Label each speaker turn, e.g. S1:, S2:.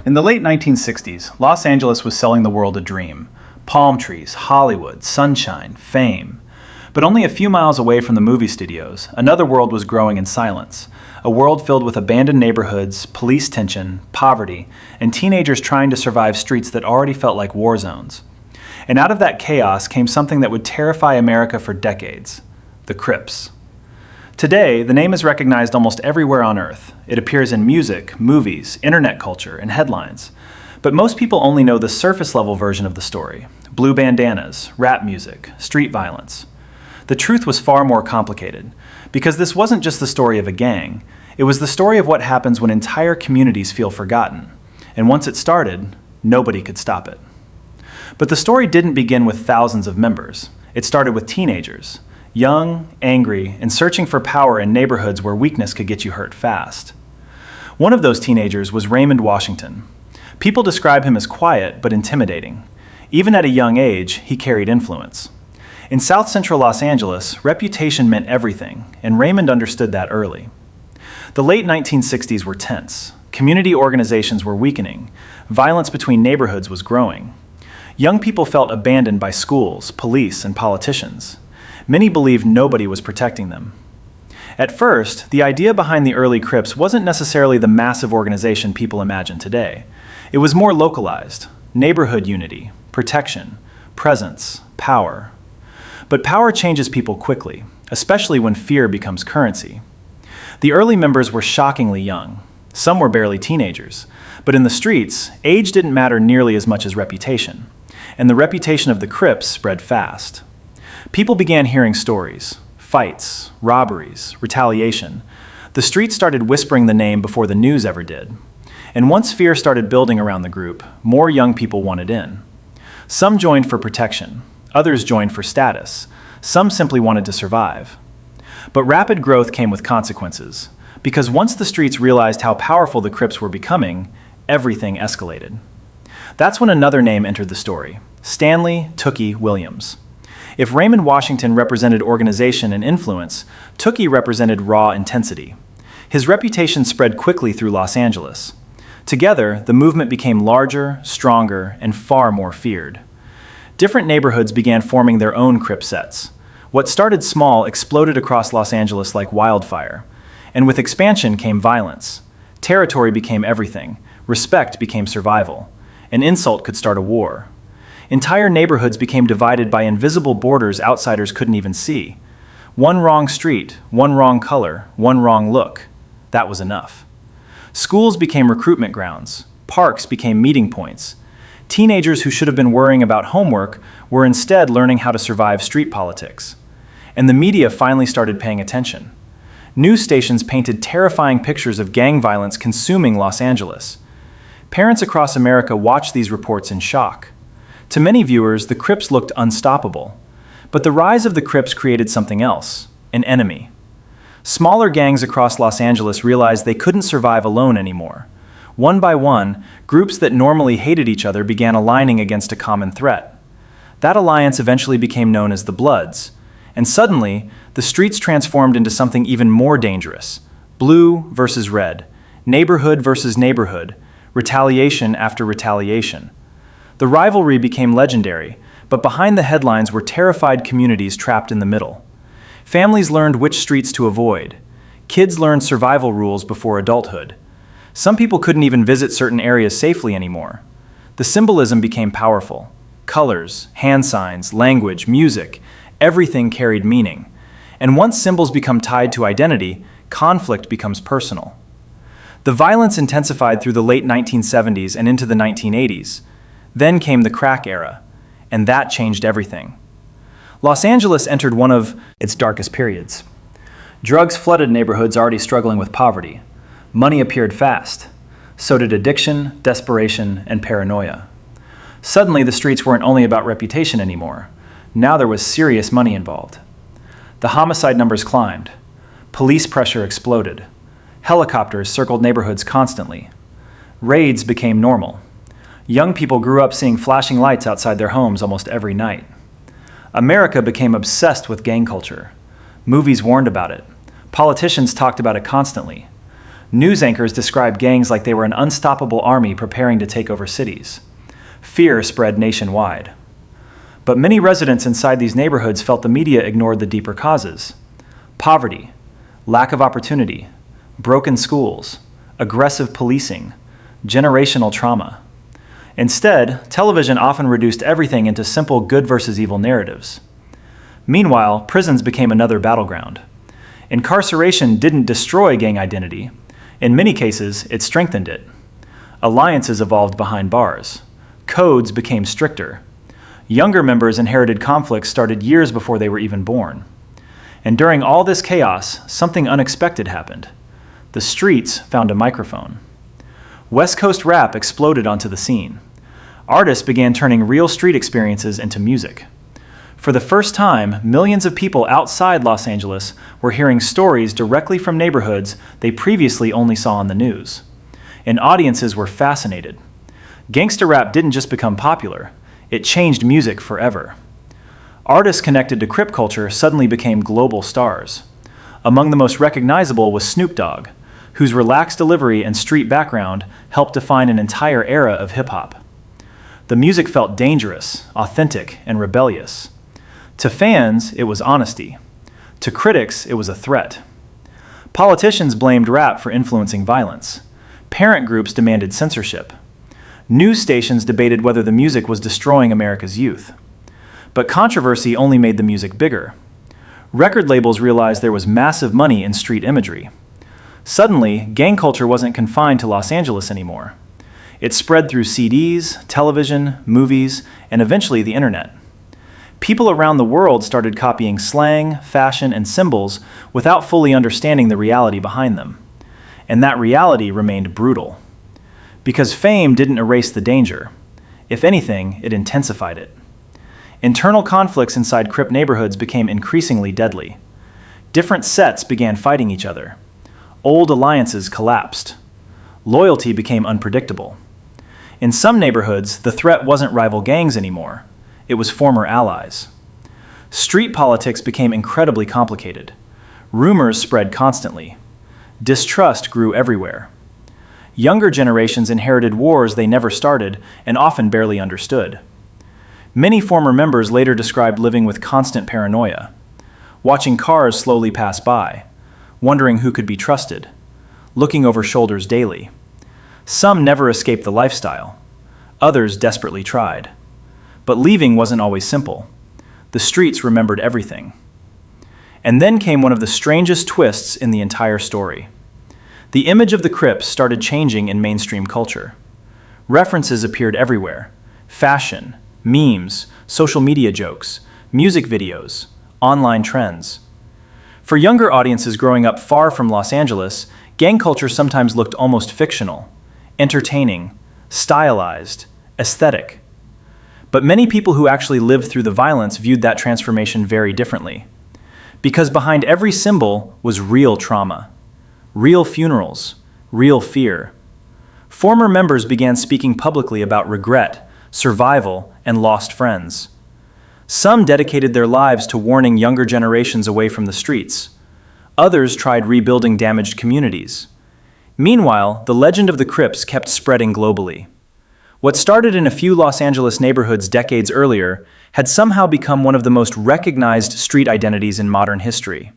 S1: In the late 1960s, Los Angeles was selling the world a dream. Palm trees, Hollywood, sunshine, fame. But only a few miles away from the movie studios, another world was growing in silence. A world filled with abandoned neighborhoods, police tension, poverty, and teenagers trying to survive streets that already felt like war zones. And out of that chaos came something that would terrify America for decades: the Crips. Today, the name is recognized almost everywhere on Earth. It appears in music, movies, internet culture, and headlines. But most people only know the surface-level version of the story: blue bandanas, rap music, street violence. The truth was far more complicated, because this wasn't just the story of a gang. It was the story of what happens when entire communities feel forgotten. And once it started, nobody could stop it. But the story didn't begin with thousands of members. It started with teenagers, young, angry, and searching for power in neighborhoods where weakness could get you hurt fast. One of those teenagers was Raymond Washington. People describe him as quiet but intimidating. Even at a young age, he carried influence. In South Central Los Angeles, reputation meant everything, and Raymond understood that early. The late 1960s were tense. Community organizations were weakening. Violence between neighborhoods was growing. Young people felt abandoned by schools, police, and politicians. Many believed nobody was protecting them. At first, the idea behind the early Crips wasn't necessarily the massive organization people imagine today. It was more localized: neighborhood unity, protection, presence, power. But power changes people quickly, especially when fear becomes currency. The early members were shockingly young. Some were barely teenagers. But in the streets, age didn't matter nearly as much as reputation. And the reputation of the Crips spread fast. People began hearing stories: fights, robberies, retaliation. The streets started whispering the name before the news ever did. And once fear started building around the group, more young people wanted in. Some joined for protection. Others joined for status. Some simply wanted to survive. But rapid growth came with consequences, because once the streets realized how powerful the Crips were becoming, everything escalated. That's when another name entered the story: Stanley "Tookie" Williams. If Raymond Washington represented organization and influence, Tookie represented raw intensity. His reputation spread quickly through Los Angeles. Together, the movement became larger, stronger, and far more feared. Different neighborhoods began forming their own Crip sets. What started small exploded across Los Angeles like wildfire. And with expansion came violence. Territory became everything. Respect became survival. An insult could start a war. Entire neighborhoods became divided by invisible borders outsiders couldn't even see. One wrong street, one wrong color, one wrong look. That was enough. Schools became recruitment grounds. Parks became meeting points. Teenagers who should have been worrying about homework were instead learning how to survive street politics. And the media finally started paying attention. News stations painted terrifying pictures of gang violence consuming Los Angeles. Parents across America watched these reports in shock. To many viewers, the Crips looked unstoppable. But the rise of the Crips created something else: an enemy. Smaller gangs across Los Angeles realized they couldn't survive alone anymore. One by one, groups that normally hated each other began aligning against a common threat. That alliance eventually became known as the Bloods. And suddenly, the streets transformed into something even more dangerous: blue versus red, neighborhood versus neighborhood, retaliation after retaliation. The rivalry became legendary, but behind the headlines were terrified communities trapped in the middle. Families learned which streets to avoid. Kids learned survival rules before adulthood. Some people couldn't even visit certain areas safely anymore. The symbolism became powerful. Colors, hand signs, language, music, everything carried meaning. And once symbols become tied to identity, conflict becomes personal. The violence intensified through the late 1970s and into the 1980s. Then came the crack era, and that changed everything. Los Angeles entered one of its darkest periods. Drugs flooded neighborhoods already struggling with poverty. Money appeared fast. So did addiction, desperation, and paranoia. Suddenly, the streets weren't only about reputation anymore. Now there was serious money involved. The homicide numbers climbed. Police pressure exploded. Helicopters circled neighborhoods constantly. Raids became normal. Young people grew up seeing flashing lights outside their homes almost every night. America became obsessed with gang culture. Movies warned about it. Politicians talked about it constantly. News anchors described gangs like they were an unstoppable army preparing to take over cities. Fear spread nationwide. But many residents inside these neighborhoods felt the media ignored the deeper causes: poverty, lack of opportunity, broken schools, aggressive policing, generational trauma. Instead, television often reduced everything into simple good versus evil narratives. Meanwhile, prisons became another battleground. Incarceration didn't destroy gang identity. In many cases, it strengthened it. Alliances evolved behind bars. Codes became stricter. Younger members inherited conflicts started years before they were even born. And during all this chaos, something unexpected happened. The streets found a microphone. West Coast rap exploded onto the scene. Artists began turning real street experiences into music. For the first time, millions of people outside Los Angeles were hearing stories directly from neighborhoods they previously only saw on the news. And audiences were fascinated. Gangsta rap didn't just become popular, it changed music forever. Artists connected to Crip culture suddenly became global stars. Among the most recognizable was Snoop Dogg, whose relaxed delivery and street background helped define an entire era of hip-hop. The music felt dangerous, authentic, and rebellious. To fans, it was honesty. To critics, it was a threat. Politicians blamed rap for influencing violence. Parent groups demanded censorship. News stations debated whether the music was destroying America's youth. But controversy only made the music bigger. Record labels realized there was massive money in street imagery. Suddenly, gang culture wasn't confined to Los Angeles anymore. It spread through CDs, television, movies, and eventually the internet. People around the world started copying slang, fashion, and symbols without fully understanding the reality behind them. And that reality remained brutal. Because fame didn't erase the danger. If anything, it intensified it. Internal conflicts inside Crip neighborhoods became increasingly deadly. Different sets began fighting each other. Old alliances collapsed. Loyalty became unpredictable. In some neighborhoods, the threat wasn't rival gangs anymore. It was former allies. Street politics became incredibly complicated. Rumors spread constantly. Distrust grew everywhere. Younger generations inherited wars they never started and often barely understood. Many former members later described living with constant paranoia, watching cars slowly pass by, wondering who could be trusted, looking over shoulders daily. Some never escaped the lifestyle. Others desperately tried. But leaving wasn't always simple. The streets remembered everything. And then came one of the strangest twists in the entire story. The image of the Crips started changing in mainstream culture. References appeared everywhere: fashion, memes, social media jokes, music videos, online trends. For younger audiences growing up far from Los Angeles, gang culture sometimes looked almost fictional, entertaining, stylized, aesthetic. But many people who actually lived through the violence viewed that transformation very differently. Because behind every symbol was real trauma, real funerals, real fear. Former members began speaking publicly about regret, survival, and lost friends. Some dedicated their lives to warning younger generations away from the streets. Others tried rebuilding damaged communities. Meanwhile, the legend of the Crips kept spreading globally. What started in a few Los Angeles neighborhoods decades earlier had somehow become one of the most recognized street identities in modern history.